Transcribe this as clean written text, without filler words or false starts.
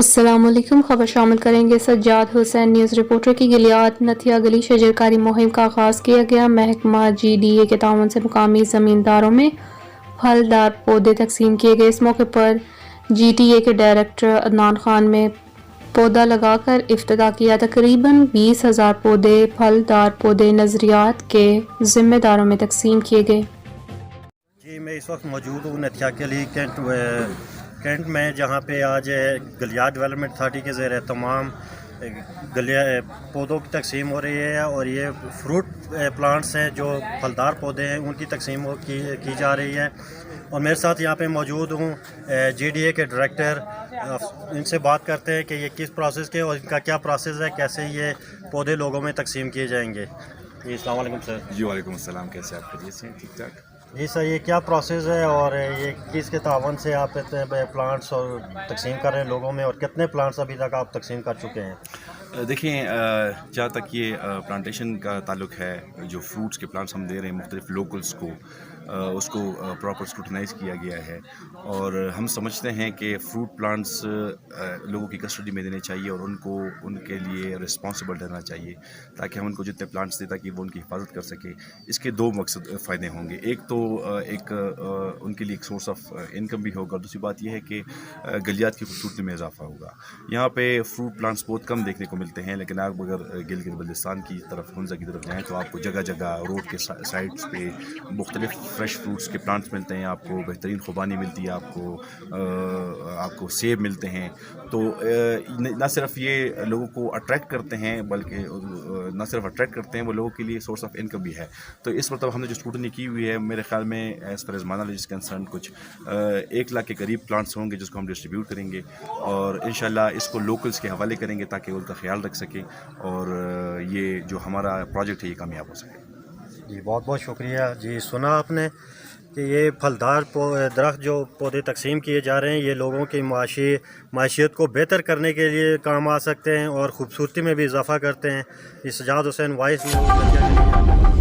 السلام علیکم۔ خبر شامل کریں گے سجاد حسین نیوز رپورٹر کی گلیات نتھیا گلی شجرکاری مہم کا آغاز کیا گیا۔ محکمہ جی ڈی اے کے تعاون سے مقامی زمینداروں میں پھلدار پودے تقسیم کیے گئے۔ اس موقع پر جی ٹی اے کے ڈائریکٹر عدنان خان نے پودا لگا کر افتتاح کیا۔ تقریباً 20,000 پودے پھلدار پودے نظریات کے ذمہ داروں میں تقسیم کیے گئے۔ جی میں اس وقت موجود ہوں نتھیا گلی کینٹ میں، جہاں پہ آج گلیات ڈیولپمنٹ اتھارٹی کے زیر تمام پودوں کی تقسیم ہو رہی ہے، اور یہ فروٹ پلانٹس ہیں جو پھلدار پودے ہیں ان کی تقسیم کی جا رہی ہے۔ اور میرے ساتھ یہاں پہ موجود ہوں جی ڈی اے کے ڈائریکٹر، ان سے بات کرتے ہیں کہ یہ کس پروسیس کے اور ان کا کیا پروسیس ہے، کیسے یہ پودے لوگوں میں تقسیم کیے جائیں گے۔ جی السلام علیکم سر۔ جی وعلیکم السلام، کیسے آپ خیریت سے ہیں؟ ٹھیک ٹھاک۔ جی سر، یہ کیا پروسیس ہے اور یہ کس کے تعاون سے آپ پلانٹس اور تقسیم کر رہے ہیں لوگوں میں، اور کتنے پلانٹس ابھی تک آپ تقسیم کر چکے ہیں؟ دیکھیں، جہاں تک یہ پلانٹیشن کا تعلق ہے، جو فروٹس کے پلانٹس ہم دے رہے ہیں مختلف لوکلس کو، اس کو پراپر اسکروٹنائز کیا گیا ہے، اور ہم سمجھتے ہیں کہ فروٹ پلانٹس لوگوں کی کسٹڈی میں دینے چاہیے، اور ان کے لیے رسپانسبل رہنا چاہیے، تاکہ ہم ان کو جتنے پلانٹس دیں تاکہ وہ ان کی حفاظت کر سکے۔ اس کے دو مقصد فائدے ہوں گے، ایک تو ان کے لیے ایک سورس آف انکم بھی ہوگا، اور دوسری بات یہ ہے کہ گلیات کی خوبصورتی میں اضافہ ہوگا۔ یہاں پہ فروٹ پلانٹس بہت کم دیکھنے کو ملتے ہیں، لیکن آپ اگر گلگت بلتستان کی طرف، ہنزا کی طرف جائیں تو آپ کو جگہ جگہ روڈ کے سائڈس پہ مختلف فریش فروٹس کے پلانٹس ملتے ہیں، آپ کو بہترین خوبانی ملتی ہے، آپ کو سیب ملتے ہیں۔ تو نہ صرف یہ لوگوں کو اٹریکٹ کرتے ہیں، بلکہ نہ صرف اٹریکٹ کرتے ہیں، وہ لوگوں کے لیے سورس آف انکم بھی ہے۔ تو اس مرتبہ ہم نے جو اسکروٹنی کی ہوئی ہے، میرے خیال میں ایز پر مانا از کنسرن کچھ 1 لاکھ کے قریب پلانٹس ہوں گے جس کو ہم ڈسٹریبیوٹ کریں گے، اور انشاءاللہ اس کو لوکلس کے حوالے کریں گے تاکہ ان کا خیال رکھ سکیں، اور یہ جو ہمارا پروجیکٹ ہے یہ کامیاب ہو سکے۔ جی بہت بہت شکریہ۔ جی سنا آپ نے کہ یہ پھلدار درخت جو پودے تقسیم کیے جا رہے ہیں، یہ لوگوں کی معیشت کو بہتر کرنے کے لیے کام آ سکتے ہیں اور خوبصورتی میں بھی اضافہ کرتے ہیں۔ یہ سجاد حسین، وائس نیوز۔